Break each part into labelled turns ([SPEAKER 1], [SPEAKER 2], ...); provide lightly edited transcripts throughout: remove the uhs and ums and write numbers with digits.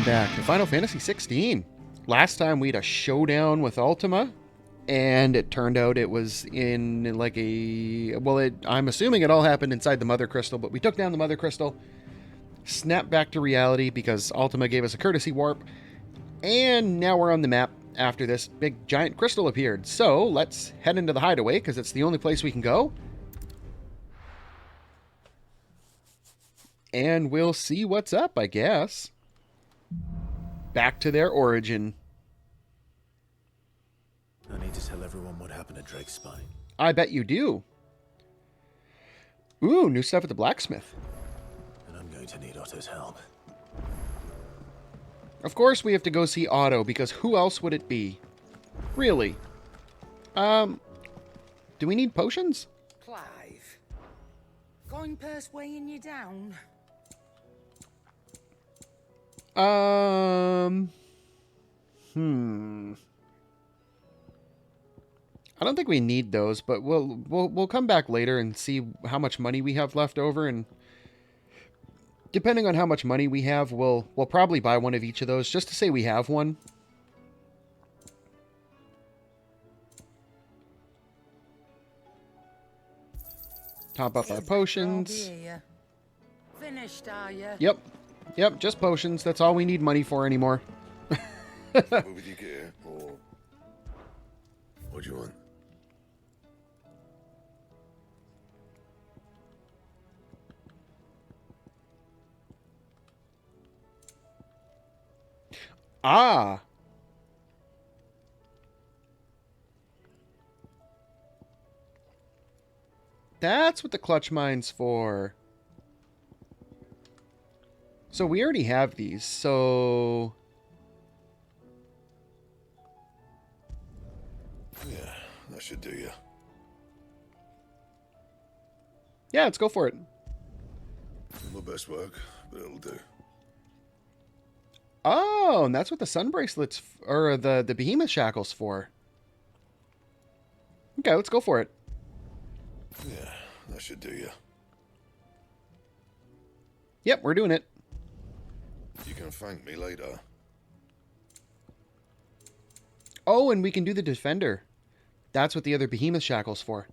[SPEAKER 1] back to Final Fantasy 16. Last time we had a showdown with Ultima, and it turned out it was in like a... Well, I'm assuming it all happened inside the Mother Crystal, but we took down the Mother Crystal, snapped back to reality because Ultima gave us a courtesy warp, and now we're on the map after this big giant crystal appeared. So let's head into the hideaway because it's the only place we can go. And we'll see what's up, I guess. Back to their origin.
[SPEAKER 2] I need to tell everyone what happened at Drake's Spine.
[SPEAKER 1] I bet you do. Ooh, new stuff at the blacksmith.
[SPEAKER 2] And I'm going to need Otto's help.
[SPEAKER 1] Of course we have to go see Otto, because who else would it be? Really? Do we need potions?
[SPEAKER 3] Clive, going purse weighing you down?
[SPEAKER 1] I don't think we need those, but we'll come back later and see how much money we have left over, and depending on how much money we have, we'll probably buy one of each of those just to say we have one. Top up our potions.
[SPEAKER 3] Finished, are you?
[SPEAKER 1] Yep, just potions. That's all we need money for anymore.
[SPEAKER 4] What would you get, or what do you want?
[SPEAKER 1] Ah! That's what the clutch mine's for. So we already have these, so...
[SPEAKER 4] Yeah, that should do you.
[SPEAKER 1] Yeah, let's go for it.
[SPEAKER 4] My best work, but it'll do.
[SPEAKER 1] Oh, and that's what the sun bracelets, or the behemoth shackles for. Okay, let's go for it.
[SPEAKER 4] Yeah, that should do you.
[SPEAKER 1] Yep, we're doing it.
[SPEAKER 4] You can thank me later.
[SPEAKER 1] Oh, and we can do the defender. That's what the other behemoth shackles for.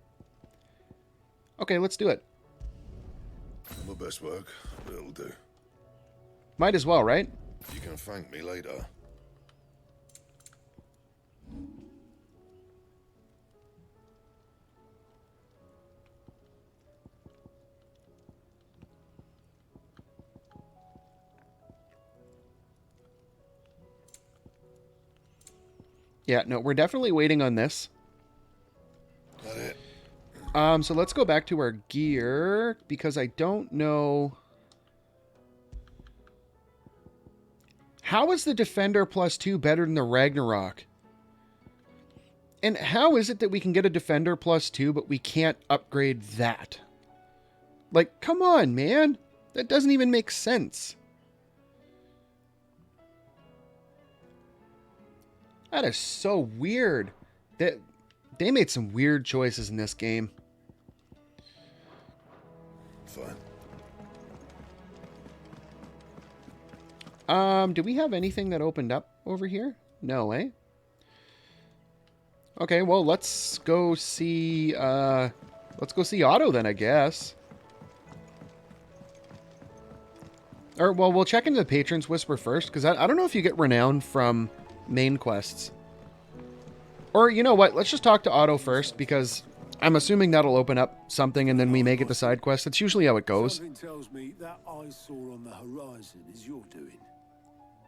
[SPEAKER 1] Okay, let's do it.
[SPEAKER 4] My best work, but it'll do.
[SPEAKER 1] Might as well, right?
[SPEAKER 4] You can thank me later.
[SPEAKER 1] Yeah, no, we're definitely waiting on this.
[SPEAKER 4] That it?
[SPEAKER 1] So let's go back to our gear, because I don't know... How is the Defender +2 better than the Ragnarok? And how is it that we can get a Defender +2, but we can't upgrade that? Like, come on, man. That doesn't even make sense. That is so weird. They made some weird choices in this game.
[SPEAKER 4] Fine.
[SPEAKER 1] Do we have anything that opened up over here? No, eh? Okay, well, let's go see Otto then, I guess. Or, well, we'll check into the Patron's Whisper first, because I don't know if you get renown from main quests. Or, you know what, let's just talk to Otto first, because I'm assuming that'll open up something, and then we may get the side quest. That's usually how it goes.
[SPEAKER 5] Something tells me that eyesore on the horizon is your doing.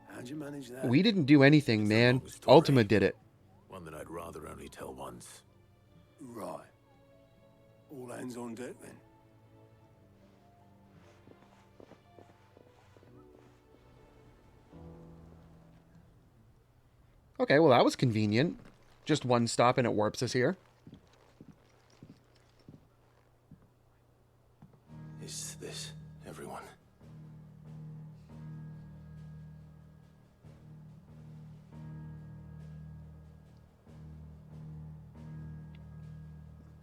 [SPEAKER 5] How'd you manage that?
[SPEAKER 1] We didn't do anything, man. Ultima did it.
[SPEAKER 2] One that I'd rather only tell once.
[SPEAKER 5] Right. All hands on deck then.
[SPEAKER 1] Okay, well, that was convenient. Just one stop and it warps us here.
[SPEAKER 2] Is this everyone?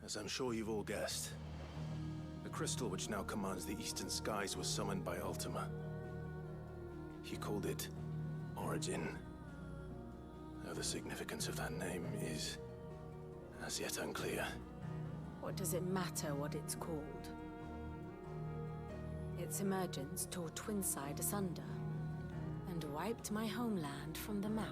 [SPEAKER 2] As I'm sure you've all guessed, the crystal which now commands the eastern skies was summoned by Ultima. He called it Origin. Though the significance of that name is as yet unclear.
[SPEAKER 6] What does it matter what it's called? Its emergence tore Twinside asunder and wiped my homeland from the map.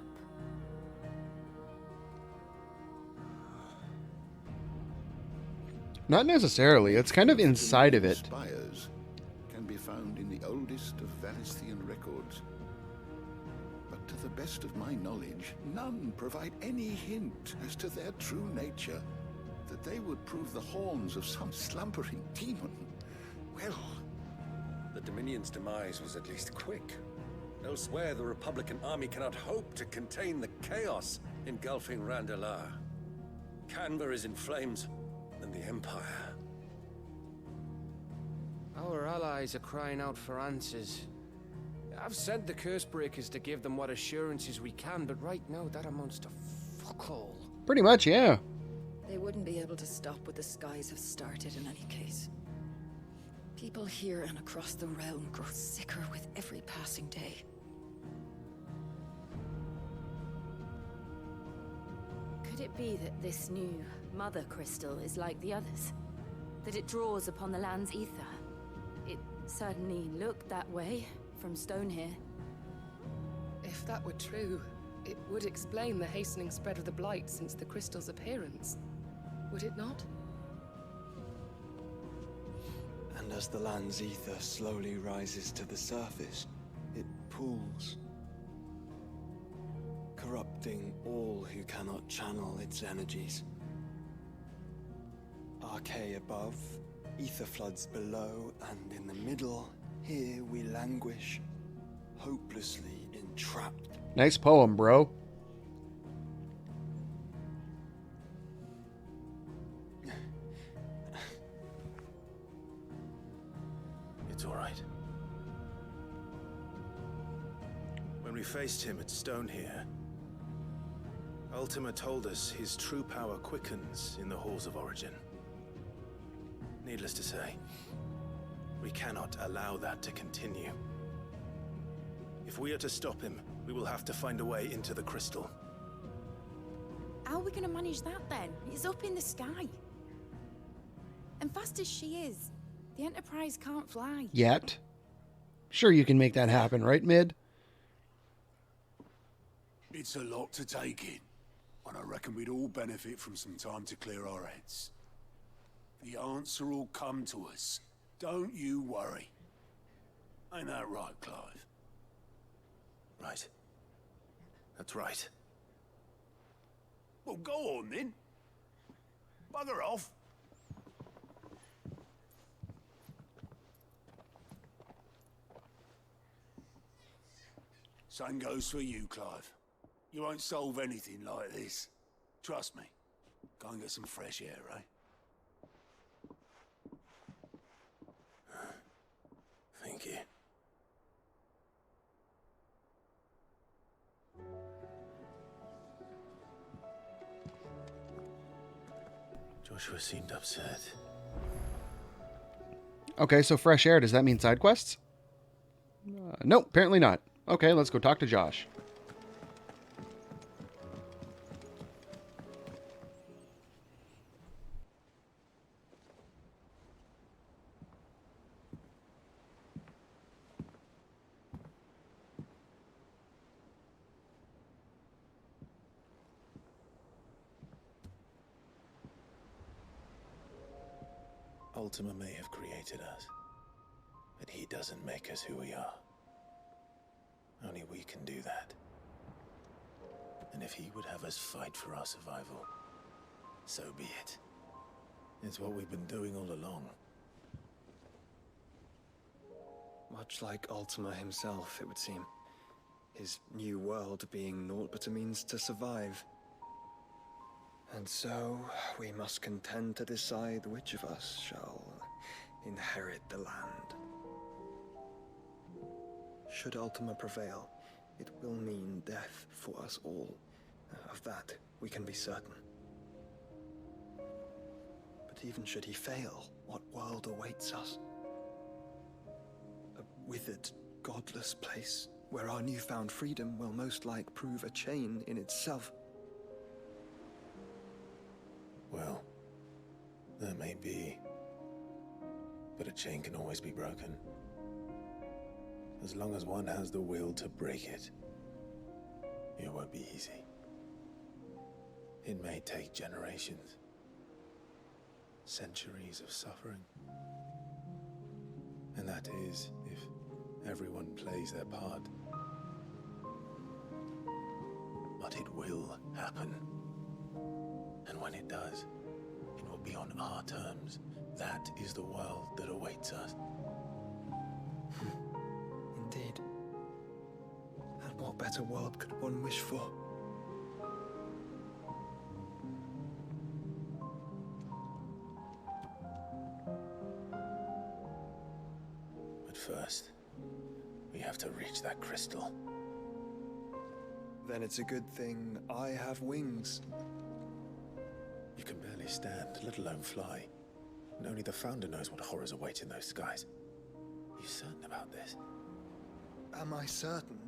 [SPEAKER 1] Not necessarily. It's kind of inside of it.
[SPEAKER 4] Spires can be found in the oldest of Valisthian records. But to the best of my knowledge, none provide any hint as to their true nature. That they would prove the horns of some slumbering demon. Well,
[SPEAKER 7] The Dominion's demise was at least quick. Elsewhere, the Republican army cannot hope to contain the chaos engulfing Randalar. Canva is in flames, and the Empire.
[SPEAKER 8] Our allies are crying out for answers. I've sent the Cursebreakers to give them what assurances we can, but right now that amounts to fuck all.
[SPEAKER 1] Pretty much, yeah.
[SPEAKER 3] They wouldn't be able to stop what the skies have started in any case. People here and across the realm grow sicker with every passing day.
[SPEAKER 6] Could it be that this new Mother Crystal is like the others? That it draws upon the land's ether? It certainly looked that way from stone here.
[SPEAKER 9] If that were true, it would explain the hastening spread of the Blight since the crystal's appearance. Would it not?
[SPEAKER 10] And as the land's ether slowly rises to the surface, it pools, corrupting all who cannot channel its energies. Archay above, ether floods below, and in the middle, here we languish, hopelessly entrapped.
[SPEAKER 1] Nice poem, bro.
[SPEAKER 2] It's all right. When we faced him at Stone here, Ultima told us his true power quickens in the halls of Origin. Needless to say, we cannot allow that to continue. If we are to stop him, we will have to find a way into the crystal.
[SPEAKER 6] How are we going to manage that then? It's up in the sky. And fast as she is, the Enterprise can't fly.
[SPEAKER 1] Yet. Sure you can make that happen, right, Mid?
[SPEAKER 5] It's a lot to take in, and I reckon we'd all benefit from some time to clear our heads. The answer will come to us. Don't you worry. Ain't that right, Clive?
[SPEAKER 2] Right. That's right.
[SPEAKER 5] Well, go on then. Bugger off. Same goes for you, Clive. You won't solve anything like this. Trust me. Go and get some fresh air, eh?
[SPEAKER 2] Thank you. Joshua seemed upset.
[SPEAKER 1] Okay, so fresh air, does that mean side quests? Nope, apparently not. Okay, let's go talk to Josh.
[SPEAKER 2] Ultima may have created us, but he doesn't make us who we are. Only we can do that. And if he would have us fight for our survival, so be it. It's what we've been doing all along.
[SPEAKER 10] Much like Ultima himself, it would seem. His new world being naught but a means to survive. And so, we must contend to decide which of us shall inherit the land. Should Ultima prevail, it will mean death for us all. Of that, we can be certain. But even should he fail, what world awaits us? A withered, godless place where our newfound freedom will most like prove a chain in itself.
[SPEAKER 2] Well, that may be. But a chain can always be broken. As long as one has the will to break it. It won't be easy. It may take generations. Centuries of suffering. And that is, if everyone plays their part. But it will happen. And when it does, it will be on our terms. That is the world that awaits us.
[SPEAKER 10] Indeed. And what better world could one wish for?
[SPEAKER 2] But first, we have to reach that crystal.
[SPEAKER 10] Then it's a good thing I have wings.
[SPEAKER 2] You can barely stand, let alone fly. And only the Founder knows what horrors await in those skies. Are you certain about this?
[SPEAKER 10] Am I certain?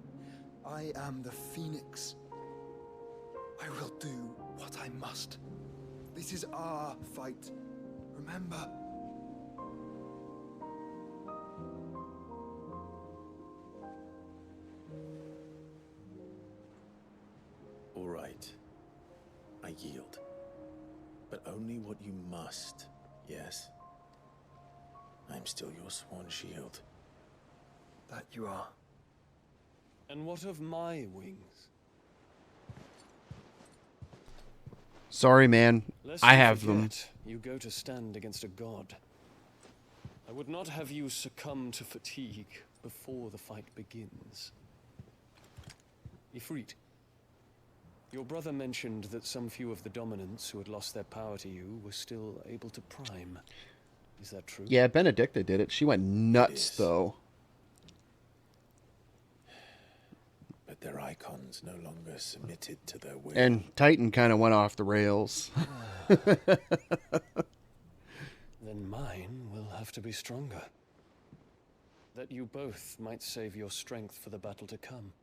[SPEAKER 10] I am the Phoenix. I will do what I must. This is our fight. Remember.
[SPEAKER 2] All right. I yield. But only what you must. Yes. I'm still your sworn shield.
[SPEAKER 10] That you are.
[SPEAKER 11] And what of my wings?
[SPEAKER 1] Sorry, man.
[SPEAKER 11] Lest
[SPEAKER 1] I
[SPEAKER 11] you
[SPEAKER 1] have them.
[SPEAKER 11] forget, you go to stand against a god. I would not have you succumb to fatigue before the fight begins. Ifrit, your brother mentioned that some few of the dominants who had lost their power to you were still able to prime. Is that true?
[SPEAKER 1] Yeah, Benedicta did it. She went nuts, though.
[SPEAKER 2] But their icons no longer submitted to their will.
[SPEAKER 1] And Titan kind of went off the rails.
[SPEAKER 11] Then mine will have to be stronger. That you both might save your strength for the battle to come.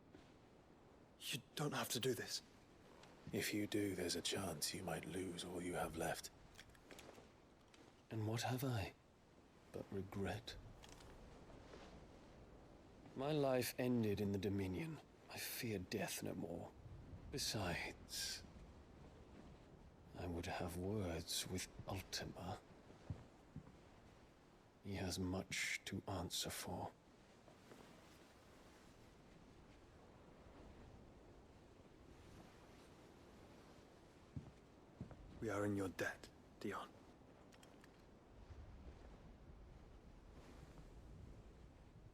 [SPEAKER 10] You don't have to do this.
[SPEAKER 2] If you do, there's a chance you might lose all you have left.
[SPEAKER 11] And what have I but regret? My life ended in the Dominion. I fear death no more. Besides, I would have words with Ultima. He has much to answer for.
[SPEAKER 10] We are in your debt, Dion.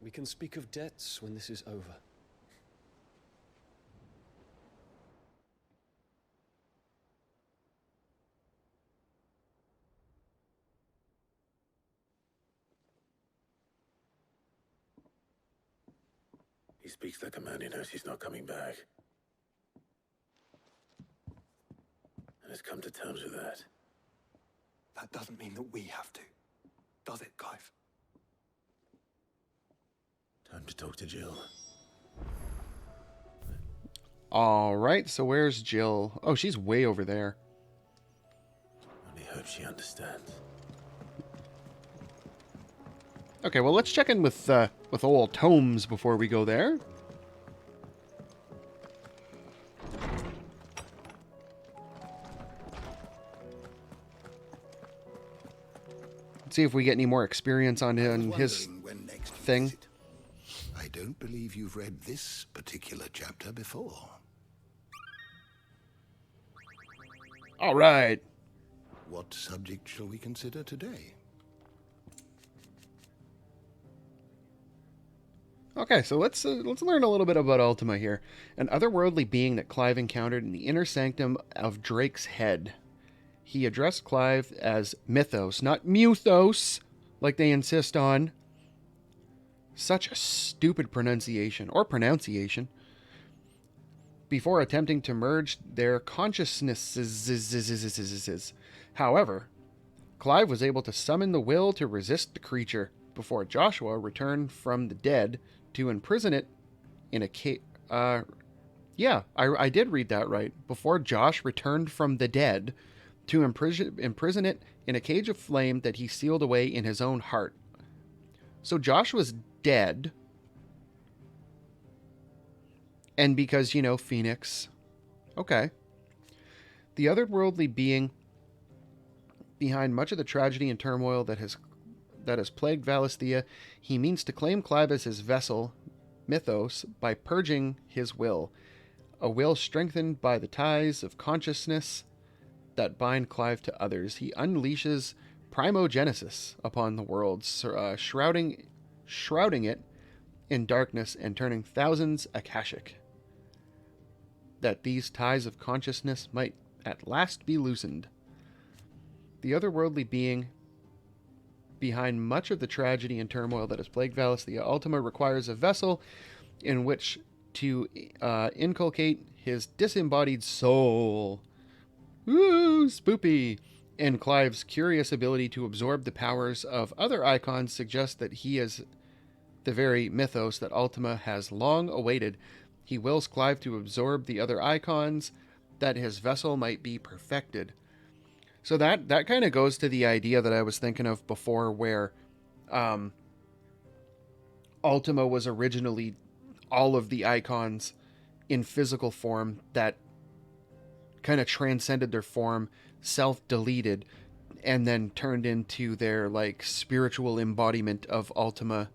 [SPEAKER 11] We can speak of debts when this is over.
[SPEAKER 2] He speaks like a man who knows he's not coming back. And has come to terms with that.
[SPEAKER 10] That doesn't mean that we have to, does it, Clive?
[SPEAKER 2] Time to talk to Jill.
[SPEAKER 1] All right, so where's Jill? Oh, she's way over there.
[SPEAKER 2] Only hope she understands.
[SPEAKER 1] Okay, well, let's check in with old Tomes before we go there. See if we get any more experience on his
[SPEAKER 4] When next you
[SPEAKER 1] thing.
[SPEAKER 4] visit. I don't believe you've read this particular chapter before.
[SPEAKER 1] All right.
[SPEAKER 4] What subject shall we consider today?
[SPEAKER 1] Okay, so let's learn a little bit about Ultima here, an otherworldly being that Clive encountered in the inner sanctum of Drake's head. He addressed Clive as Mythos, not Muthos, like they insist on. Such a stupid pronunciation. Before attempting to merge their consciousnesses. However, Clive was able to summon the will to resist the creature before Joshua returned from the dead to imprison it in a cage. Yeah, I did read that right. Before Josh returned from the dead to imprison it in a cage of flame that he sealed away in his own heart. So Josh was dead. And because, Phoenix. Okay. The otherworldly being behind much of the tragedy and turmoil that has plagued Valisthea, he means to claim Clive as his vessel, Mythos, by purging his will. A will strengthened by the ties of consciousness that bind Clive to others. He unleashes primogenesis upon the world, shrouding it in darkness and turning thousands Akashic, that these ties of consciousness might at last be loosened. The otherworldly being behind much of the tragedy and turmoil that has plagued Valisthea, Ultima requires a vessel in which to inculcate his disembodied soul. Woo, spoopy! And Clive's curious ability to absorb the powers of other icons suggests that he is the very mythos that Ultima has long awaited. He wills Clive to absorb the other icons, that his vessel might be perfected. So that kind of goes to the idea that I was thinking of before, where Ultima was originally all of the icons in physical form that kind of transcended their form, self-deleted, and then turned into their like spiritual embodiment of Ultima.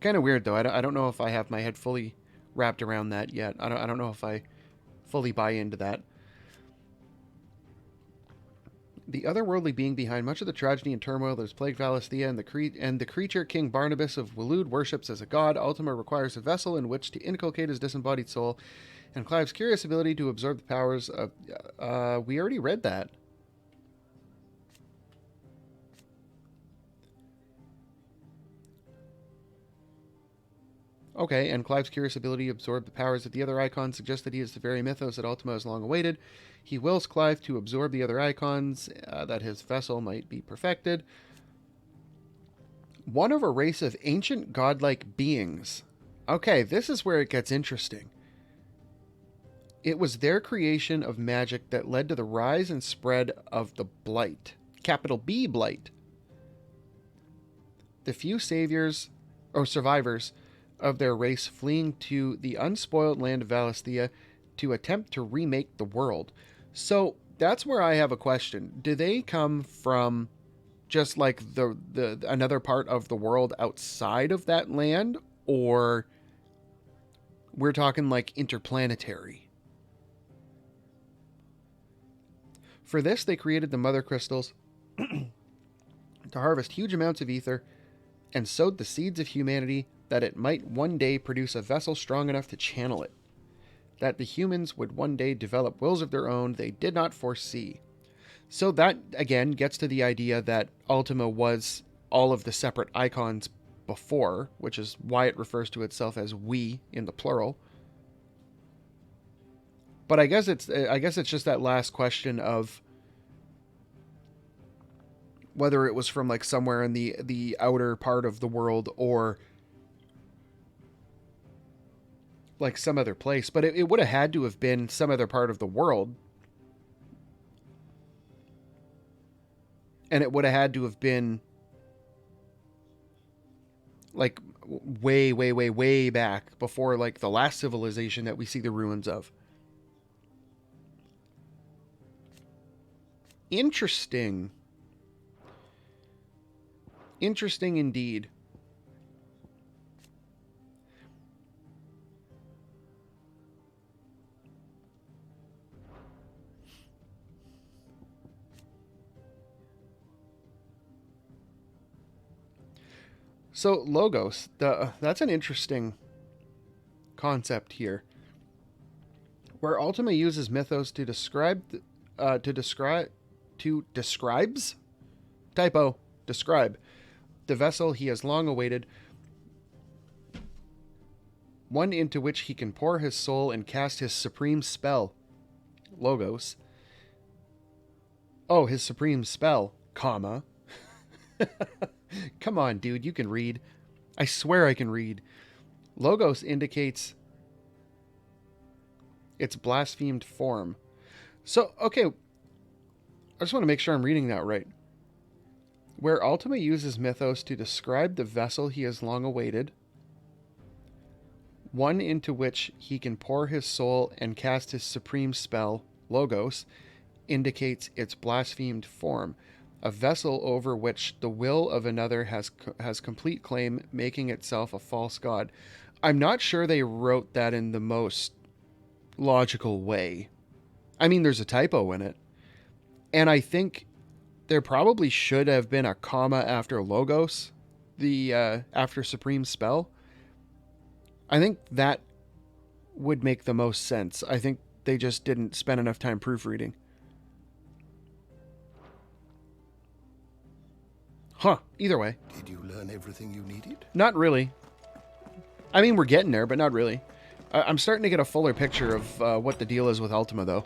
[SPEAKER 1] Kind of weird though. I don't know if I have my head fully wrapped around that yet. I don't know if I fully buy into that. The otherworldly being behind much of the tragedy and turmoil that has plagued Valisthea and the creature King Barnabas of Waloed worships as a god, Ultima requires a vessel in which to inculcate his disembodied soul, and Clive's curious ability to absorb the powers of... we already read that. Okay, and Clive's curious ability to absorb the powers of the other icons suggests that he is the very mythos that Ultima has long awaited. He wills Clive to absorb the other icons, that his vessel might be perfected. One of a race of ancient godlike beings. Okay, this is where it gets interesting. It was their creation of magic that led to the rise and spread of the Blight. Capital B Blight. The few saviors, or survivors, of their race fleeing to the unspoiled land of Valisthea to attempt to remake the world. So that's where I have a question. Do they come from just like the another part of the world outside of that land, or we're talking like interplanetary? For this, they created the Mother Crystals to harvest huge amounts of ether and sowed the seeds of humanity that it might one day produce a vessel strong enough to channel it, that the humans would one day develop wills of their own they did not foresee. So that, again, gets to the idea that Ultima was all of the separate icons before, which is why it refers to itself as we in the plural. But I guess it's just that last question of whether it was from like somewhere in the outer part of the world or like some other place, but it would have had to have been some other part of the world. And it would have had to have been like way, way, way, way back before like the last civilization that we see the ruins of. Interesting. Interesting indeed. So Logos, that's an interesting concept here, where Ultima uses mythos to describe the vessel he has long awaited, one into which he can pour his soul and cast his supreme spell. Logos. Oh, his supreme spell, comma. Come on, dude, you can read. I swear I can read. Logos indicates its blasphemed form. So, okay, I just want to make sure I'm reading that right. Where Ultima uses mythos to describe the vessel he has long awaited, one into which he can pour his soul and cast his supreme spell, Logos, indicates its blasphemed form, a vessel over which the will of another has complete claim, making itself a false god. I'm not sure they wrote that in the most logical way. I mean, there's a typo in it. And I think there probably should have been a comma after Logos, the after Supreme Spell. I think that would make the most sense. I think they just didn't spend enough time proofreading. Huh, either way.
[SPEAKER 4] Did you learn everything you needed?
[SPEAKER 1] Not really. I mean, we're getting there, but not really. I'm starting to get a fuller picture of what the deal is with Ultima, though.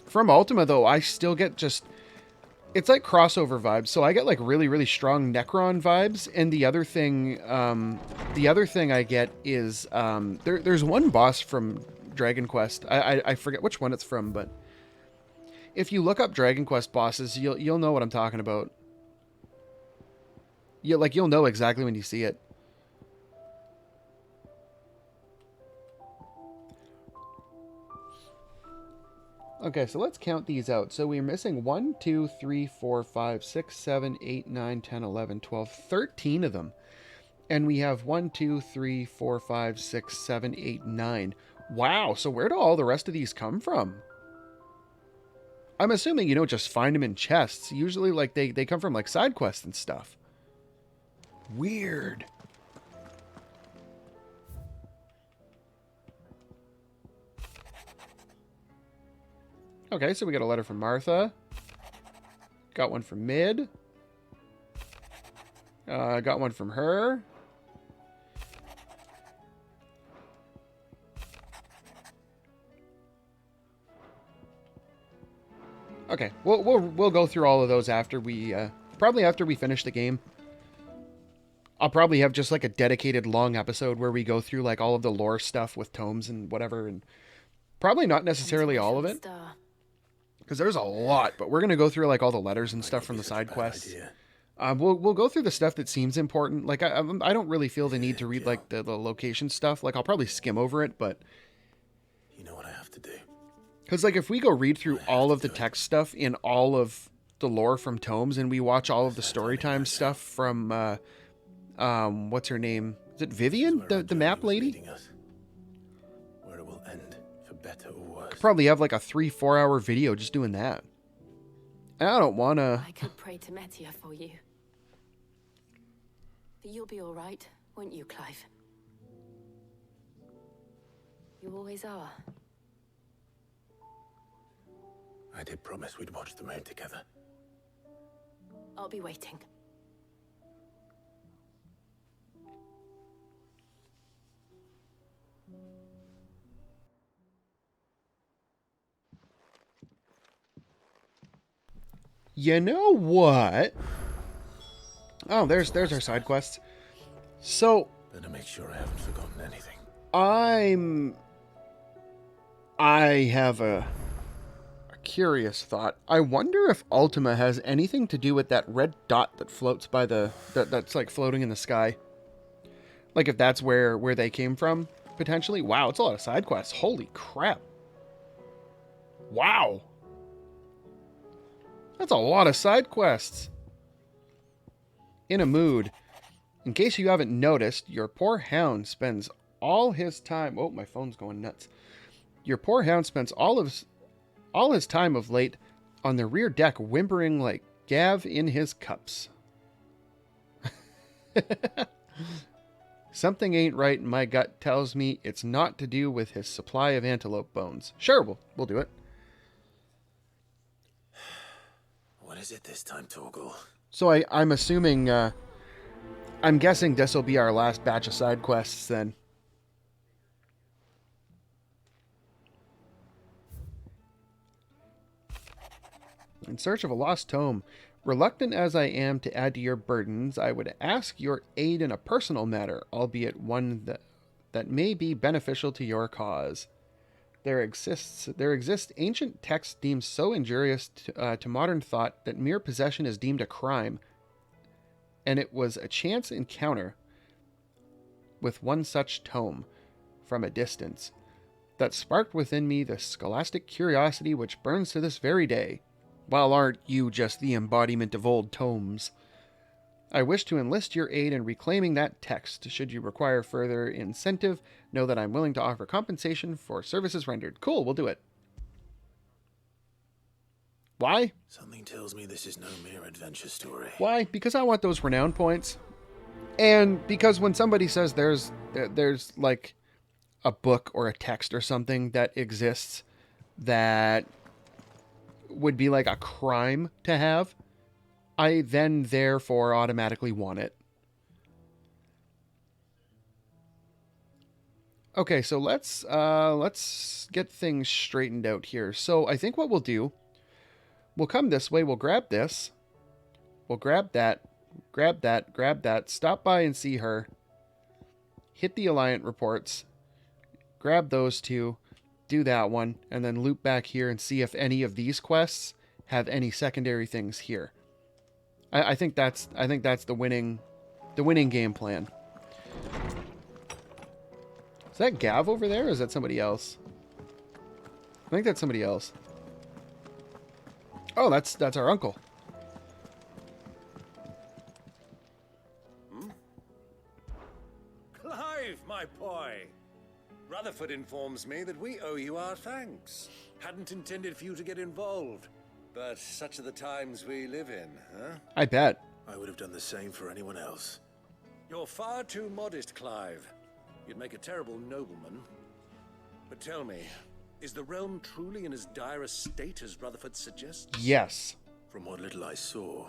[SPEAKER 1] From Ultima, though, I still get just... It's like crossover vibes, so I get like really, really strong Necron vibes, and the other thing I get is there's one boss from Dragon Quest. I forget which one it's from, but if you look up Dragon Quest bosses, you'll know what I'm talking about. You'll know exactly when you see it. Okay, so let's count these out. So we're missing 1, 2, 3, 4, 5, 6, 7, 8, 9, 10, 11, 12, 13 of them. And we have 1, 2, 3, 4, 5, 6, 7, 8, 9. Wow, so where do all the rest of these come from? I'm assuming you don't just find them in chests. Usually, like, they come from, like, side quests and stuff. Weird. Okay, so we got a letter from Martha. Got one from Mid. Got one from her. Okay, we'll go through all of those after we probably after we finish the game. I'll probably have just like a dedicated long episode where we go through like all of the lore stuff with tomes and whatever, and probably not necessarily all of it. Because there's a lot, but we're going to go through like all the letters and stuff from the side quests. We'll go through the stuff that seems important. Like I don't really feel the need to read like the location stuff. Like I'll probably skim over it, but
[SPEAKER 2] you know what I have to do.
[SPEAKER 1] Because like if we go read through all of the text stuff in all of the lore from tomes, and we watch all of the storytime stuff from what's her name? Is it Vivian, the map lady?
[SPEAKER 2] Where it will end, for better or worse.
[SPEAKER 1] Could probably have like a 3-4 hour video just doing that. And I don't want to...
[SPEAKER 6] I could pray to Metia for you. But you'll be all right, won't you, Clive? You always are.
[SPEAKER 2] I did promise we'd watch the moon together.
[SPEAKER 6] I'll be waiting.
[SPEAKER 1] You know what? Oh, there's our side quests. So
[SPEAKER 2] better make sure I haven't forgotten anything.
[SPEAKER 1] I have a curious thought. I wonder if Ultima has anything to do with that red dot that floats by that's like floating in the sky. Like if that's where they came from, potentially. Wow, it's a lot of side quests. Holy crap. Wow. That's a lot of side quests. In a mood. In case you haven't noticed, your poor hound spends all his time... Oh, my phone's going nuts. Your poor hound spends all his time of late on the rear deck whimpering like Gav in his cups. Something ain't right, and my gut tells me it's not to do with his supply of antelope bones. Sure, we'll do it.
[SPEAKER 2] What is it this time, Torgal?
[SPEAKER 1] So I'm assuming, I'm guessing this will be our last batch of side quests then. In search of a lost tome. Reluctant as I am to add to your burdens, I would ask your aid in a personal matter, albeit one that may be beneficial to your cause. There exist ancient texts deemed so injurious to modern thought that mere possession is deemed a crime, and it was a chance encounter with one such tome from a distance that sparked within me the scholastic curiosity which burns to this very day. While aren't you just the embodiment of old tomes? I wish to enlist your aid in reclaiming that text. Should you require further incentive, know that I'm willing to offer compensation for services rendered. Cool, we'll do it. Why?
[SPEAKER 2] Something tells me this is no mere adventure story.
[SPEAKER 1] Why? Because I want those renown points. And because when somebody says there's like a book or a text or something that exists that would be like a crime to have, I then therefore automatically want it. Okay, so let's get things straightened out here. So I think what we'll do, we'll come this way, we'll grab this, we'll grab that, grab that, stop by and see her, hit the Alliant reports, grab those two, do that one, and then loop back here and see if any of these quests have any secondary things here. I think that's the winning game plan. Is that Gav over there, or is that somebody else? I think that's somebody else. Oh, that's our uncle.
[SPEAKER 7] Clive, my boy! Rutherford informs me that we owe you our thanks. Hadn't intended for you to get involved, but such are the times we live in, huh?
[SPEAKER 1] I bet.
[SPEAKER 2] I would have done the same for anyone else.
[SPEAKER 7] You're far too modest, Clive. You'd make a terrible nobleman. But tell me, is the realm truly in as dire a state as Rutherford suggests?
[SPEAKER 1] Yes.
[SPEAKER 2] From what little I saw,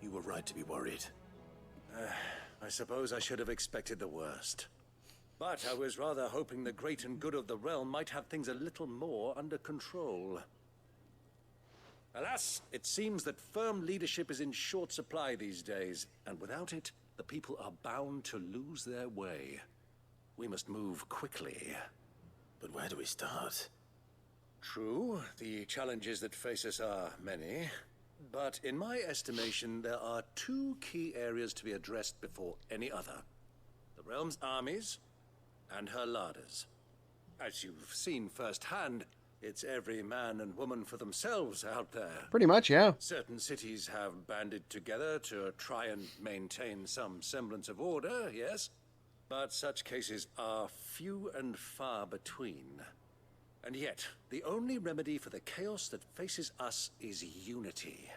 [SPEAKER 2] you were right to be worried.
[SPEAKER 7] I suppose I should have expected the worst. But I was rather hoping the great and good of the realm might have things a little more under control. Alas, it seems that firm leadership is in short supply these days, and without it, the people are bound to lose their way. We must move quickly.
[SPEAKER 2] But where do we start?
[SPEAKER 7] True, the challenges that face us are many, but in my estimation, there are two key areas to be addressed before any other. The realm's armies and her larders. As you've seen firsthand, it's every man and woman for themselves out there.
[SPEAKER 1] Pretty much, yeah.
[SPEAKER 7] Certain cities have banded together to try and maintain some semblance of order, yes? But such cases are few and far between. And yet, the only remedy for the chaos that faces us is unity.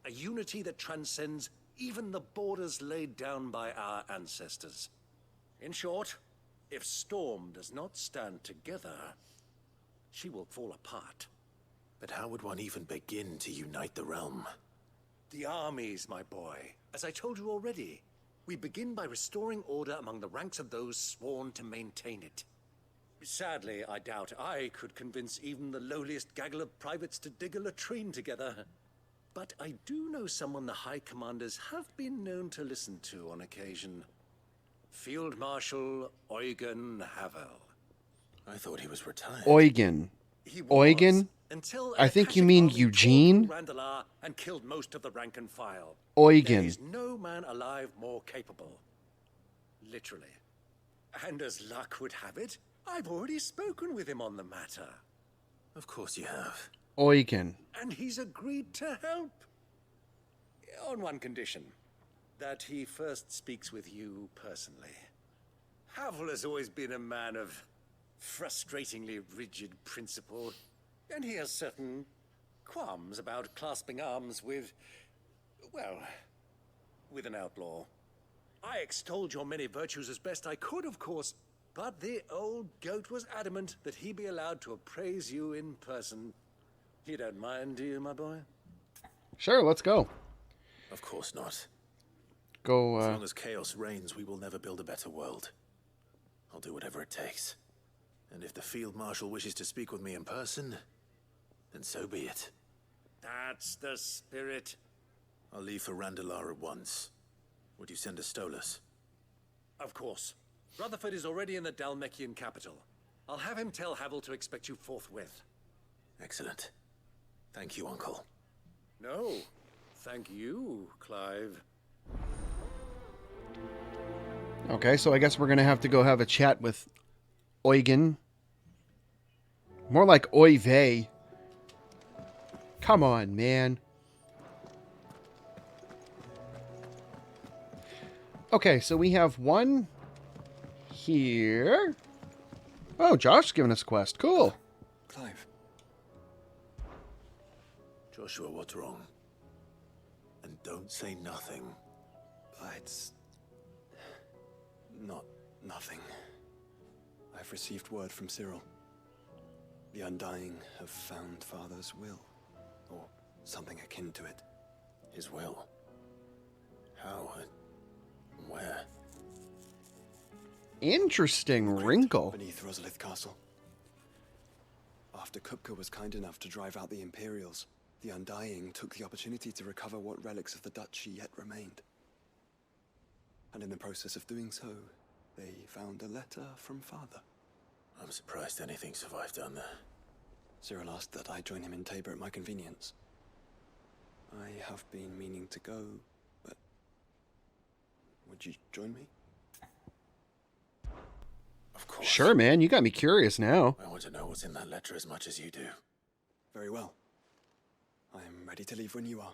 [SPEAKER 7] A unity that transcends even the borders laid down by our ancestors. In short, if Storm does not stand together, she will fall apart.
[SPEAKER 2] But how would one even begin to unite the realm?
[SPEAKER 7] The armies, my boy. As I told you already, we begin by restoring order among the ranks of those sworn to maintain it. Sadly, I doubt I could convince even the lowliest gaggle of privates to dig a latrine together. But I do know someone the High Commanders have been known to listen to on occasion. Field Marshal Eugen Havel.
[SPEAKER 2] I thought he was retired.
[SPEAKER 1] Eugen.
[SPEAKER 7] He was,
[SPEAKER 1] Eugen?
[SPEAKER 7] until
[SPEAKER 1] I think you mean Eugene?
[SPEAKER 7] Randalar and killed most of the rank and file.
[SPEAKER 1] Eugen.
[SPEAKER 7] There is no man alive more capable. Literally. And as luck would have it, I've already spoken with him on the matter.
[SPEAKER 2] Of course you have.
[SPEAKER 1] Eugen.
[SPEAKER 7] And he's agreed to help. On one condition. That he first speaks with you personally. Havel has always been a man of frustratingly rigid principle, and he has certain qualms about clasping arms with, well, with an outlaw. I extolled your many virtues as best I could, of course, but the old goat was adamant that he be allowed to appraise you in person. You don't mind, do you, my boy?
[SPEAKER 1] Sure, let's go.
[SPEAKER 2] Of course not.
[SPEAKER 1] Go,
[SPEAKER 2] As long as chaos reigns, we will never build a better world. I'll do whatever it takes. And if the Field Marshal wishes to speak with me in person, then so be it.
[SPEAKER 7] That's the spirit.
[SPEAKER 2] I'll leave for Randalar at once. Would you send a Stolas?
[SPEAKER 7] Of course. Rutherford is already in the Dhalmekian capital. I'll have him tell Havel to expect you forthwith.
[SPEAKER 2] Excellent. Thank you, Uncle.
[SPEAKER 7] No, thank you, Clive.
[SPEAKER 1] Okay, so I guess we're going to have to go have a chat with Eugen. More like Oy Come on, man. Okay, so we have one here. Oh, Josh's giving us a quest. Cool.
[SPEAKER 10] Clive.
[SPEAKER 2] Joshua, what's wrong? And don't say nothing.
[SPEAKER 10] It's not nothing. I've received word from Cyril. The Undying have found Father's will, or something akin to it.
[SPEAKER 2] His will? How and where?
[SPEAKER 1] Interesting wrinkle.
[SPEAKER 10] Beneath Rosalith Castle. After Kupka was kind enough to drive out the Imperials, the Undying took the opportunity to recover what relics of the Duchy yet remained. And in the process of doing so, they found a letter from Father.
[SPEAKER 2] I'm surprised anything survived down there.
[SPEAKER 10] Cyril asked that I join him in Tabor at my convenience. I have been meaning to go, but would you join me?
[SPEAKER 2] Of course.
[SPEAKER 1] Sure, man. You got me curious now.
[SPEAKER 2] I want to know what's in that letter as much as you do.
[SPEAKER 10] Very well. I am ready to leave when you are.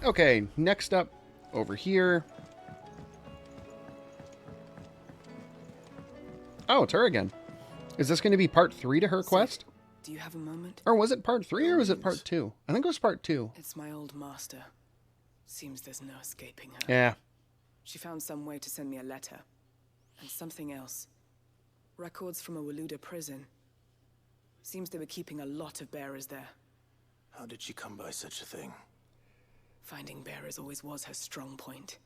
[SPEAKER 1] Okay, next up, over here. Oh, it's her again. Is this going to be part 3 to her quest?
[SPEAKER 9] Do you have a moment?
[SPEAKER 1] Or was it part 3 or was it part 2? I think it was part 2.
[SPEAKER 9] It's my old master. Seems there's no escaping her.
[SPEAKER 1] Yeah.
[SPEAKER 9] She found some way to send me a letter. And something else. Records from a Waluda prison. Seems they were keeping a lot of bearers there.
[SPEAKER 2] How did she come by such a thing?
[SPEAKER 9] Finding bearers always was her strong point.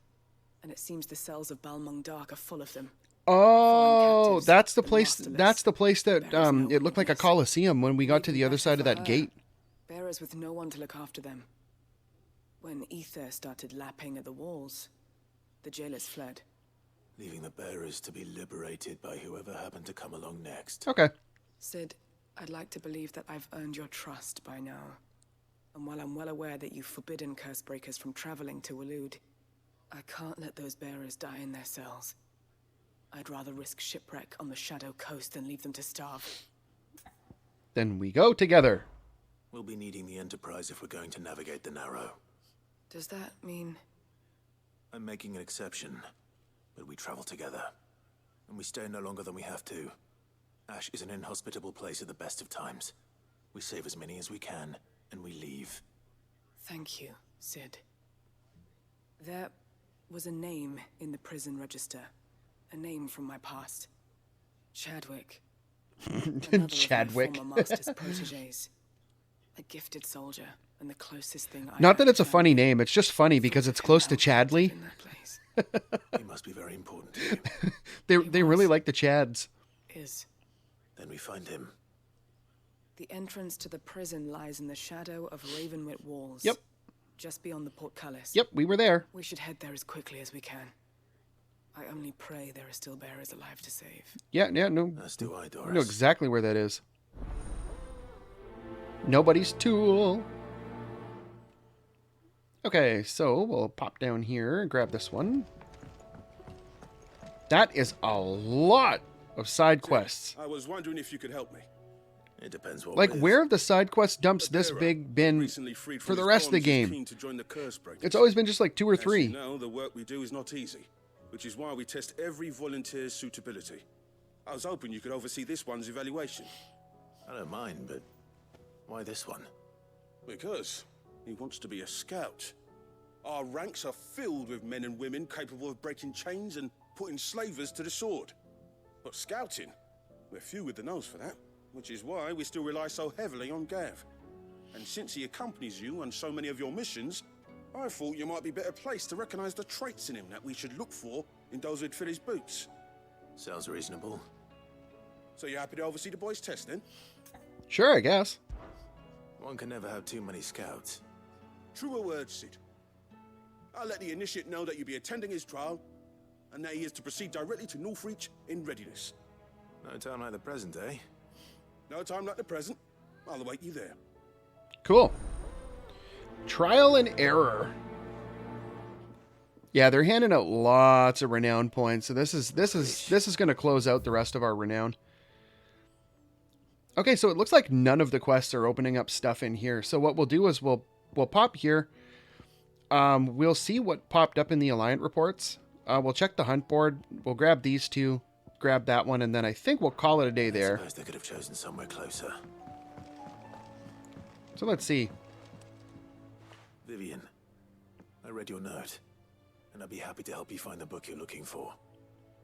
[SPEAKER 9] And it seems the cells of Balmung Dark are full of them.
[SPEAKER 1] Oh, that's the place. That's the place that it looked like a coliseum when we got to the other side of that gate.
[SPEAKER 9] Bearers with no one to look after them. When ether started lapping at the walls, the jailers fled.
[SPEAKER 2] Leaving the bearers to be liberated by whoever happened to come along next.
[SPEAKER 1] Okay.
[SPEAKER 9] Sid, I'd like to believe that I've earned your trust by now. And while I'm well aware that you've forbidden Cursebreakers from traveling to Waloed, I can't let those bearers die in their cells. I'd rather risk shipwreck on the Shadow Coast than leave them to starve.
[SPEAKER 1] Then we go together.
[SPEAKER 2] We'll be needing the Enterprise if we're going to navigate the Narrow.
[SPEAKER 9] Does that mean...
[SPEAKER 2] I'm making an exception, but we travel together. And we stay no longer than we have to. Ash is an inhospitable place at the best of times. We save as many as we can, and we leave.
[SPEAKER 9] Thank you, Sid. There was a name in the prison register. A name from my past. Chadwick.
[SPEAKER 1] Chadwick.
[SPEAKER 9] Of my former master's protégés. A gifted soldier, and the closest thing I
[SPEAKER 1] Not that it's a funny name, it's just funny because it's close to Chadley.
[SPEAKER 2] He must be very important to you.
[SPEAKER 1] They really like the Chads.
[SPEAKER 9] Is.
[SPEAKER 2] Then we find him.
[SPEAKER 9] The entrance to the prison lies in the shadow of Ravenwit Walls.
[SPEAKER 1] Yep.
[SPEAKER 9] Just beyond the portcullis.
[SPEAKER 1] Yep, we were there.
[SPEAKER 9] We should head there as quickly as we can. I only pray there are still bearers alive to save.
[SPEAKER 1] Yeah, no.
[SPEAKER 2] As do I, Doris.
[SPEAKER 1] I know exactly where that is. Nobody's tool. Okay, so we'll pop down here and grab this one. That is a lot of side quests.
[SPEAKER 12] I was wondering if you could help me.
[SPEAKER 2] It depends what.
[SPEAKER 1] Like,
[SPEAKER 2] with.
[SPEAKER 1] where have the side quest dumps this big been for the rest of the game? It's always been just like 2 or 3.
[SPEAKER 12] As you know, the work we do is not easy, which is why we test every volunteer's suitability. I was hoping you could oversee this one's evaluation.
[SPEAKER 2] I don't mind, but why this one?
[SPEAKER 12] Because he wants to be a scout. Our ranks are filled with men and women capable of breaking chains and putting slavers to the sword. But scouting, we're few with the nose for that, which is why we still rely so heavily on Gav. And since he accompanies you on so many of your missions, I thought you might be better placed to recognize the traits in him that we should look for in those who'd fill his boots.
[SPEAKER 2] Sounds reasonable.
[SPEAKER 12] So you happy to oversee the boys' test then?
[SPEAKER 1] Sure, I guess.
[SPEAKER 2] One can never have too many scouts.
[SPEAKER 12] Truer words, Sid. I'll let the initiate know that you'll be attending his trial, and that he is to proceed directly to Northreach in readiness.
[SPEAKER 2] No time like the present, eh?
[SPEAKER 12] No time like the present. I'll await you there.
[SPEAKER 1] Cool. Trial and error. Yeah, they're handing out lots of renown points, so this is going to close out the rest of our renown. Okay, so it looks like none of the quests are opening up stuff in here. So what we'll do is we'll pop here. We'll see what popped up in the Alliant reports. We'll check the hunt board. We'll grab these two, grab that one, and then I think we'll call it a day there.
[SPEAKER 2] I suppose they could have chosen somewhere closer.
[SPEAKER 1] So let's see.
[SPEAKER 2] Vivian, I read your note, and I'd be happy to help you find the book you're looking for.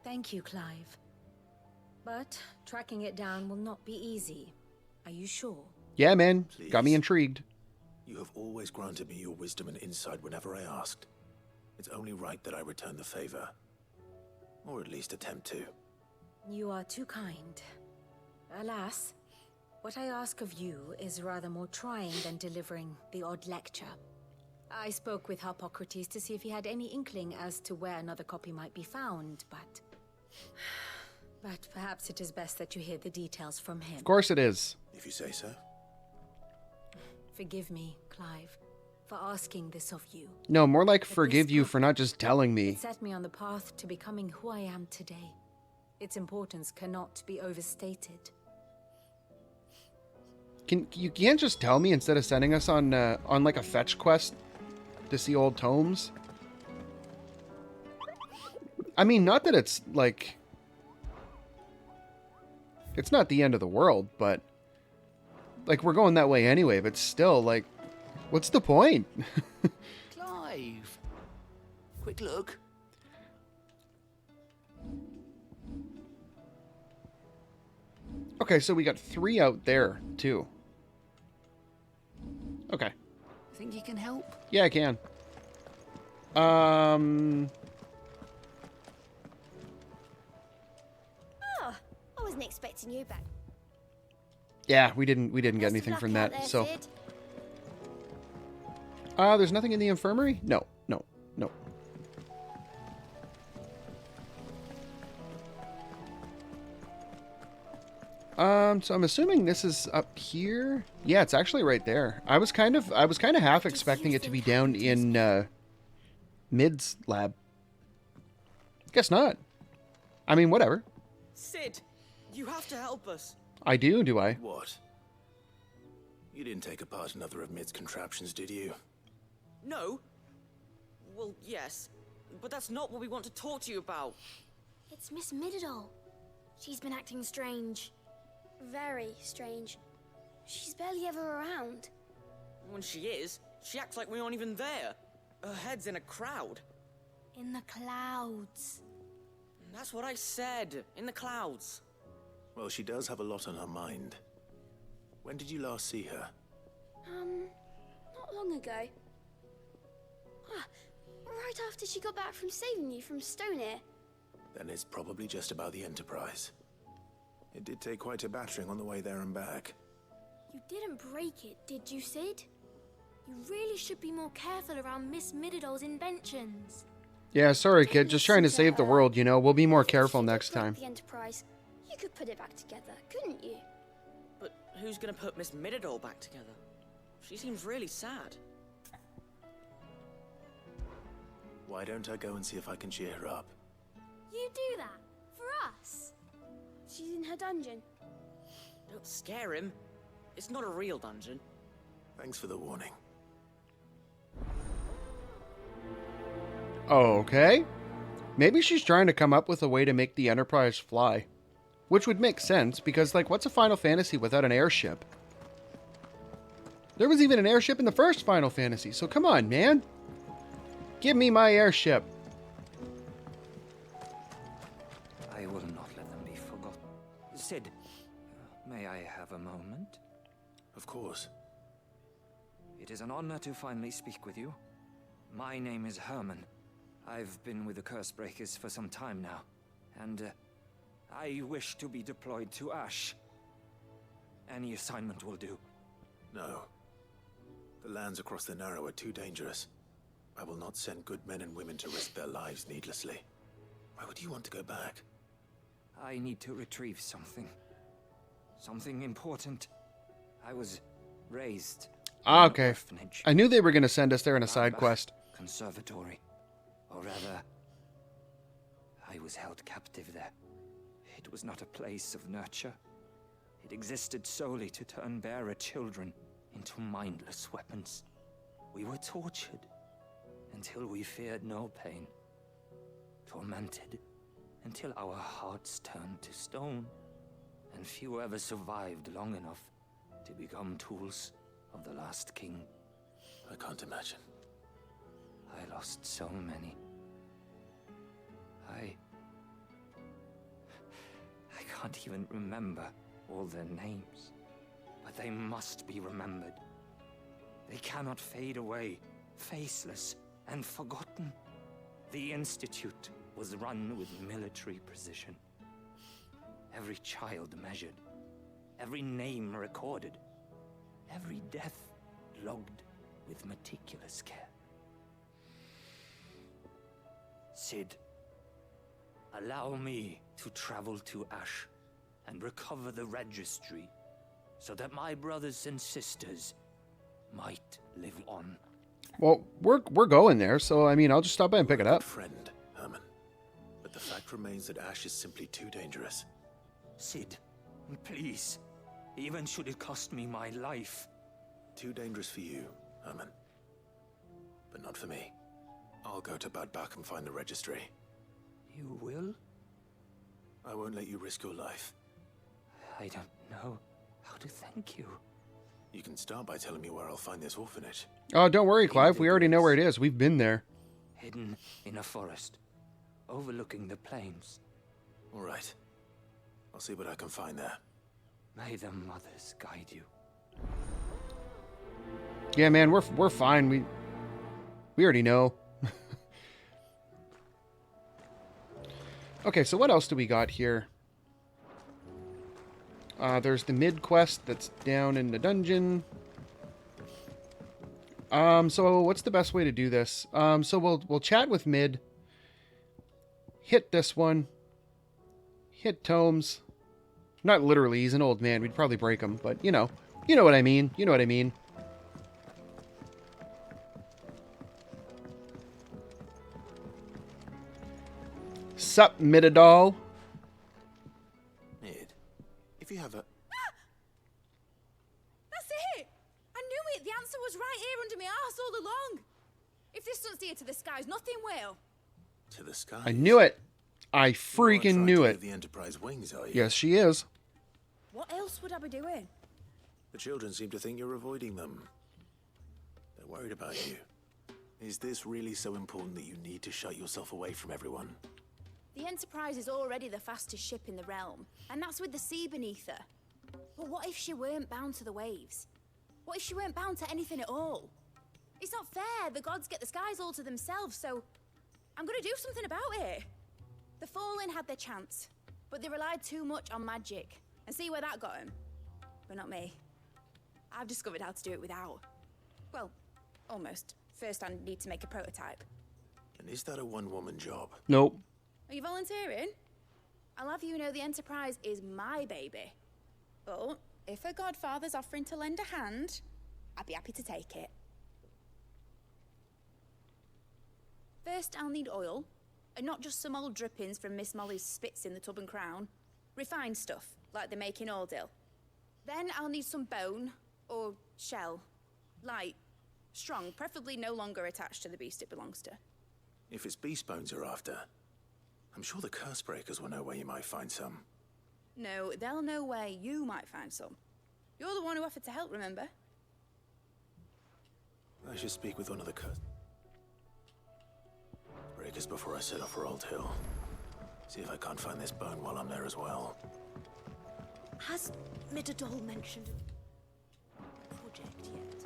[SPEAKER 6] Thank you, Clive. But tracking it down will not be easy. Are you sure?
[SPEAKER 1] Yeah, man.
[SPEAKER 2] Please.
[SPEAKER 1] Got me intrigued.
[SPEAKER 2] You have always granted me your wisdom and insight whenever I asked. It's only right that I return the favor. Or at least attempt to.
[SPEAKER 6] You are too kind. Alas, what I ask of you is rather more trying than delivering the odd lecture. I spoke with Harpocrates to see if he had any inkling as to where another copy might be found, but perhaps it is best that you hear the details from him.
[SPEAKER 1] Of course it is.
[SPEAKER 2] If you say so.
[SPEAKER 6] Forgive me, Clive, for asking this of you.
[SPEAKER 1] No, more like
[SPEAKER 6] But
[SPEAKER 1] forgive
[SPEAKER 6] this
[SPEAKER 1] you
[SPEAKER 6] book,
[SPEAKER 1] for not just telling me.
[SPEAKER 6] It set me on the path to becoming who I am today. Its importance cannot be overstated.
[SPEAKER 1] You can't just tell me instead of sending us on like a fetch quest to see old tomes? I mean, not that it's like... It's not the end of the world, but... Like, we're going that way anyway, but still, like... What's the point?
[SPEAKER 13] Clive! Quick look.
[SPEAKER 1] Okay, so we got 3 out there, too. Okay.
[SPEAKER 13] Think you can help?
[SPEAKER 1] Yeah, I can.
[SPEAKER 14] Oh, I wasn't expecting you back.
[SPEAKER 1] Yeah, we didn't get anything from that, so... there's nothing in the infirmary? No. So I'm assuming this is up here. Yeah, it's actually right there. I was kind of half expecting it to be down in Mid's lab. Guess not. I mean, whatever.
[SPEAKER 13] Sid, you have to help us.
[SPEAKER 1] I do I?
[SPEAKER 2] What? You didn't take apart another of Mid's contraptions, did you?
[SPEAKER 13] No. Well, yes. But that's not what we want to talk to you about.
[SPEAKER 14] It's Miss Mididol. She's been acting strange. Very strange. She's barely ever around.
[SPEAKER 13] When she is, she acts like we aren't even there. Her head's in a crowd.
[SPEAKER 14] In the clouds.
[SPEAKER 13] That's what I said. In the clouds.
[SPEAKER 2] Well, she does have a lot on her mind. When did you last see her?
[SPEAKER 14] Not long ago. Right after she got back from saving you from Stoneir.
[SPEAKER 2] Then it's probably just about the Enterprise. It did take quite a battering on the way there and back.
[SPEAKER 14] You didn't break it, did you, Sid? You really should be more careful around Miss Mididol's inventions.
[SPEAKER 1] Yeah, sorry, kid. Just trying to save the world, you know. We'll be more careful next time.
[SPEAKER 14] The Enterprise. You could put it back together, couldn't you?
[SPEAKER 13] But who's gonna put Miss Mididol back together? She seems really sad.
[SPEAKER 2] Why don't I go and see if I can cheer her up?
[SPEAKER 14] You do that? For us? She's in her dungeon.
[SPEAKER 13] Don't scare him. It's not a real dungeon.
[SPEAKER 2] Thanks for the warning.
[SPEAKER 1] Okay. Maybe she's trying to come up with a way to make the Enterprise fly. Which would make sense, because, like, what's a Final Fantasy without an airship? There was even an airship in the first Final Fantasy, so come on, man. Give me my airship.
[SPEAKER 15] I will not let them be forgotten. Sid, may I have a moment?
[SPEAKER 2] Of course.
[SPEAKER 15] It is an honor to finally speak with you. My name is Herman. I've been with the Cursebreakers for some time now, and I wish to be deployed to Ash. Any assignment will do.
[SPEAKER 2] No. The lands across the Narrow are too dangerous. I will not send good men and women to risk their lives needlessly. Why would you want to go back?
[SPEAKER 15] I need to retrieve something. Something important. I was raised in an
[SPEAKER 1] Okay.
[SPEAKER 15] orphanage.
[SPEAKER 1] I knew they were going to send us there in a side
[SPEAKER 15] Barbach
[SPEAKER 1] quest.
[SPEAKER 15] Conservatory. Or rather, I was held captive there. It was not a place of nurture. It existed solely to turn bearer children into mindless weapons. We were tortured until we feared no pain. Tormented until our hearts turned to stone. And few ever survived long enough to become tools of the last king.
[SPEAKER 2] I can't imagine.
[SPEAKER 15] I lost so many. I can't even remember all their names. But they must be remembered. They cannot fade away, faceless and forgotten. The Institute was run with military precision. Every child measured, every name recorded, every death logged with meticulous care. Cid, allow me to travel to Ash and recover the registry so that my brothers and sisters might live on.
[SPEAKER 1] Well, we're going there, so I mean, I'll just stop by and pick it up.
[SPEAKER 2] Friend, Herman. But the fact remains that Ash is simply too dangerous.
[SPEAKER 15] Cid, please, even should it cost me my life.
[SPEAKER 2] Too dangerous for you, Herman. But not for me. I'll go to Bad Bach and find the registry.
[SPEAKER 15] You will?
[SPEAKER 2] I won't let you risk your life.
[SPEAKER 15] I don't know how to thank you.
[SPEAKER 2] You can start by telling me where I'll find this orphanage.
[SPEAKER 1] Oh, don't worry, Clive. We already know where it is. We've been there.
[SPEAKER 15] Hidden in a forest, overlooking the plains.
[SPEAKER 2] All right. I'll see what I can find there.
[SPEAKER 15] May the mothers guide you.
[SPEAKER 1] Yeah, man, we're fine. We already know. Okay, so what else do we got here? There's the mid quest that's down in the dungeon. So what's the best way to do this? So we'll chat with Mid. Hit this one. Hit Tomes. Not literally, he's an old man. We'd probably break him, but you know what I mean. You know what I mean. Sup, Midadol?
[SPEAKER 2] Mid, if you have a...
[SPEAKER 6] That's it! I knew it! The answer was right here under my arse all along! If this doesn't steer to the skies, nothing will!
[SPEAKER 2] To the sky?
[SPEAKER 1] I knew it! I freaking knew it!
[SPEAKER 2] The Enterprise wings, are you?
[SPEAKER 1] Yes, she is.
[SPEAKER 6] What else would I be doing?
[SPEAKER 2] The children seem to think you're avoiding them. They're worried about you. Is this really so important that you need to shut yourself away from everyone?
[SPEAKER 6] The Enterprise is already the fastest ship in the realm, and that's with the sea beneath her. But what if she weren't bound to the waves? What if she weren't bound to anything at all? It's not fair. The gods get the skies all to themselves, so I'm gonna do something about it. The Fallen had their chance, but they relied too much on magic. And see where that got them? But not me. I've discovered how to do it without. Well, almost. First, I need to make a prototype.
[SPEAKER 2] And is that a one-woman job?
[SPEAKER 1] Nope.
[SPEAKER 6] Are you volunteering? I'll have you know the Enterprise is my baby. But if a godfather's offering to lend a hand, I'd be happy to take it. First, I'll need oil, and not just some old drippings from Miss Molly's spits in the Tub and Crown. Refined stuff, like they make in Ordil. Then I'll need some bone, or shell. Light, strong, preferably no longer attached to the beast it belongs to.
[SPEAKER 2] If it's beast bones you're after, I'm sure the Cursebreakers will know where you might find some.
[SPEAKER 6] No, they'll know where you might find some. You're the one who offered to help, remember?
[SPEAKER 2] I should speak with one of the Cursebreakers before I set off for Old Hill. See if I can't find this bone while I'm there as well.
[SPEAKER 6] Has Midadol mentioned a project yet?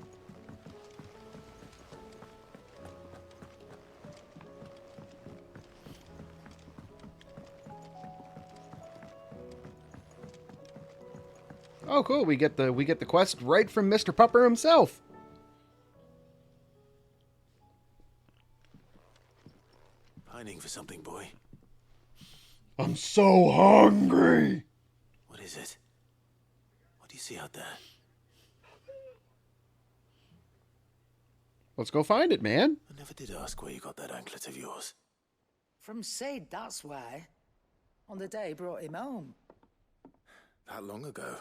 [SPEAKER 1] Oh, cool. We get the quest right from Mr. Pupper himself.
[SPEAKER 2] Pining for something, boy.
[SPEAKER 1] I'm so hungry.
[SPEAKER 2] What is it? What do you see out there?
[SPEAKER 1] Let's go find it, man.
[SPEAKER 2] I never did ask where you got that anklet of yours.
[SPEAKER 16] From Sid, that's why. On the day he brought him home.
[SPEAKER 2] That long ago?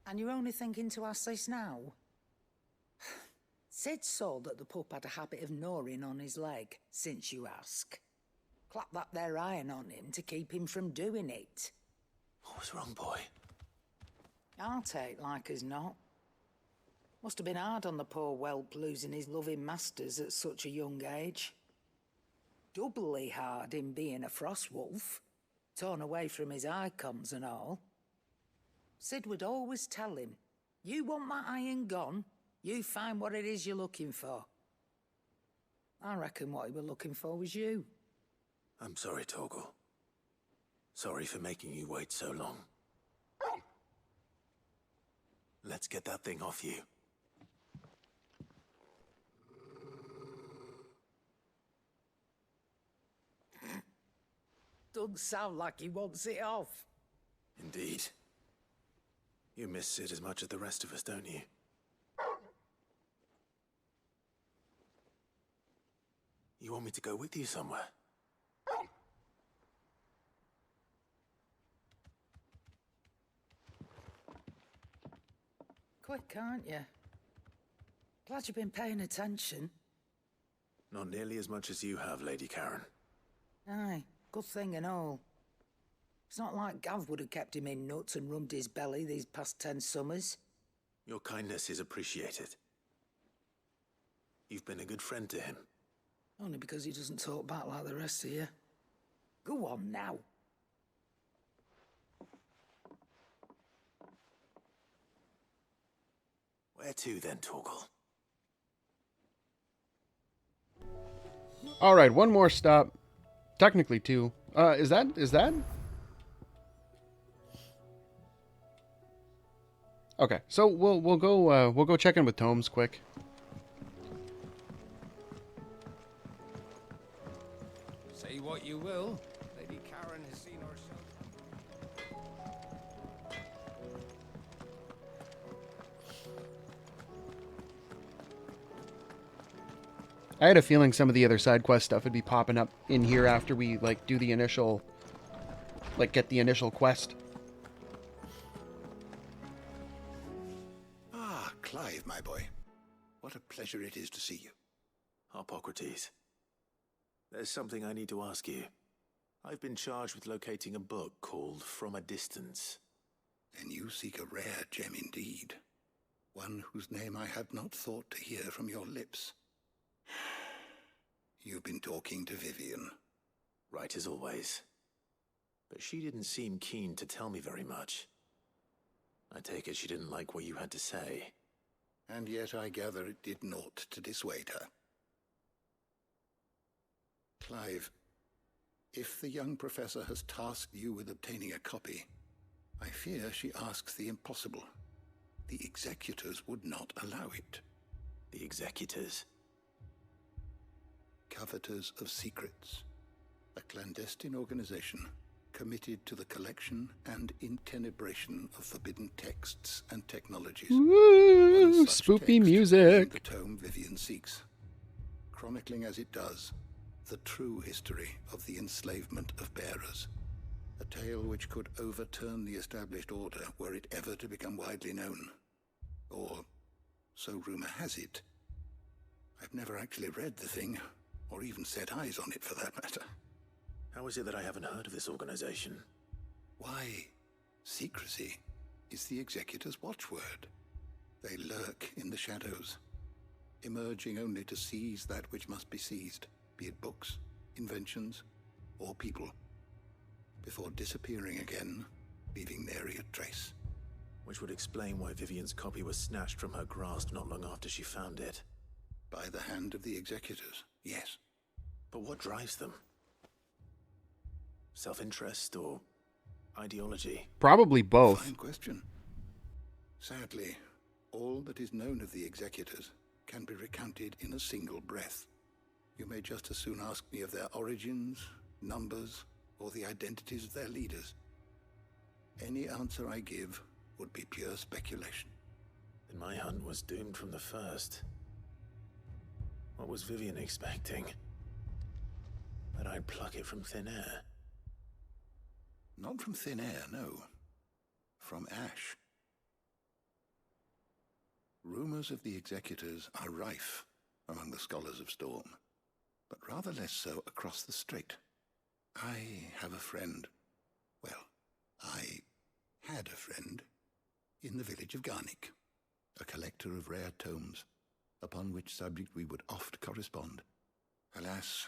[SPEAKER 16] And you're only thinking to ask this now? Sid saw that the pup had a habit of gnawing on his leg, since you ask. Clap that there iron on him to keep him from doing it.
[SPEAKER 2] What was wrong, boy?
[SPEAKER 16] I'll take like as not. Must have been hard on the poor whelp losing his loving masters at such a young age. Doubly hard in being a frost wolf, torn away from his icons and all. Sid would always tell him, you want that iron gone, you find what it is you're looking for. I reckon what he was looking for was you.
[SPEAKER 2] I'm sorry, Torgal. Sorry for making you wait so long. Let's get that thing off you.
[SPEAKER 16] Doesn't sound like he wants it off.
[SPEAKER 2] Indeed. You miss Sid as much as the rest of us, don't you? You want me to go with you somewhere?
[SPEAKER 16] Quick, aren't you? Glad you've been paying attention.
[SPEAKER 2] Not nearly as much as you have, Lady Karen.
[SPEAKER 16] Aye, good thing and all. It's not like Gav would have kept him in nuts and rubbed his belly these past 10 summers.
[SPEAKER 2] Your kindness is appreciated. You've been a good friend to him.
[SPEAKER 16] Only because he doesn't talk back like the rest of you. Go on now.
[SPEAKER 2] Where to then, Torgal?
[SPEAKER 1] All right, one more stop. Technically two. Is that? Okay, so we'll go check in with Tomes quick.
[SPEAKER 8] Say what you will, Lady Karen has seen herself.
[SPEAKER 1] I had a feeling some of the other side quest stuff would be popping up in here after we do the initial, get the initial quest.
[SPEAKER 4] Ah, Clive, my boy. What a pleasure it is to see you.
[SPEAKER 2] Harpocrates. There's something I need to ask you. I've been charged with locating a book called From a Distance.
[SPEAKER 4] Then you seek a rare gem indeed. One whose name I had not thought to hear from your lips. You've been talking to Vivian.
[SPEAKER 2] Right as always. But she didn't seem keen to tell me very much. I take it she didn't like what you had to say.
[SPEAKER 4] And yet I gather it did naught to dissuade her. Clive, if the young professor has tasked you with obtaining a copy, I fear she asks the impossible. The executors would not allow it.
[SPEAKER 2] The executors?
[SPEAKER 4] Coveters of Secrets, a clandestine organization committed to the collection and intenebration of forbidden texts and technologies.
[SPEAKER 1] Woo! Spoopy music.
[SPEAKER 4] The tome Vivian seeks, chronicling as it does the true history of the enslavement of bearers, a tale which could overturn the established order were it ever to become widely known. Or, so rumor has it. I've never actually read the thing, or even set eyes on it for that matter.
[SPEAKER 2] How is it that I haven't heard of this organization?
[SPEAKER 4] Why, secrecy is the Executor's watchword. They lurk in the shadows, emerging only to seize that which must be seized, be it books, inventions, or people, before disappearing again, leaving nary a trace.
[SPEAKER 2] Which would explain why Vivian's copy was snatched from her grasp not long after she found it.
[SPEAKER 4] By the hand of the Executors, yes.
[SPEAKER 2] But what drives them? Self-interest or ideology?
[SPEAKER 1] Probably both.
[SPEAKER 4] Fine question. Sadly, all that is known of the Executors can be recounted in a single breath. You may just as soon ask me of their origins, numbers, or the identities of their leaders. Any answer I give would be pure speculation.
[SPEAKER 2] Then my hunt was doomed from the first. What was Vivian expecting? That I'd pluck it from thin air?
[SPEAKER 4] Not from thin air, no. From ash. Rumors of the Executors are rife among the Scholars of Storm, but rather less so across the Strait. I have a friend. Well, I had a friend in the village of Garnick, a collector of rare tomes, upon which subject we would oft correspond. Alas,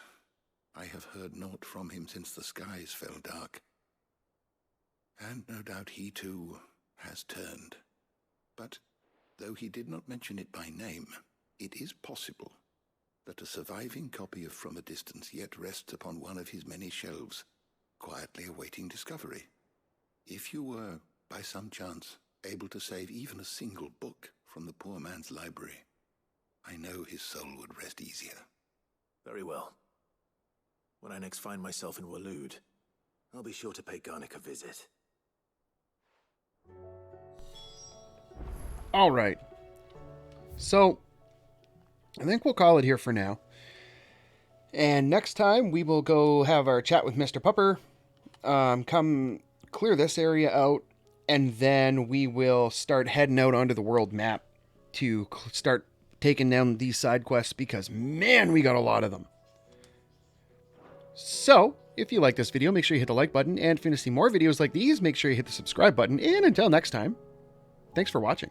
[SPEAKER 4] I have heard naught from him since the skies fell dark. And no doubt he too has turned. But though he did not mention it by name, it is possible that a surviving copy of From a Distance yet rests upon one of his many shelves, quietly awaiting discovery. If you were, by some chance, able to save even a single book from the poor man's library, I know his soul would rest easier.
[SPEAKER 2] Very well. When I next find myself in Waloed, I'll be sure to pay Garnick a visit.
[SPEAKER 1] All right. So, I think we'll call it here for now. And next time, we will go have our chat with Mr. Pupper, come clear this area out, and then we will start heading out onto the world map to start taking down these side quests, because, man, we got a lot of them. So, if you like this video, make sure you hit the like button, and if you want to see more videos like these, make sure you hit the subscribe button, and until next time, thanks for watching.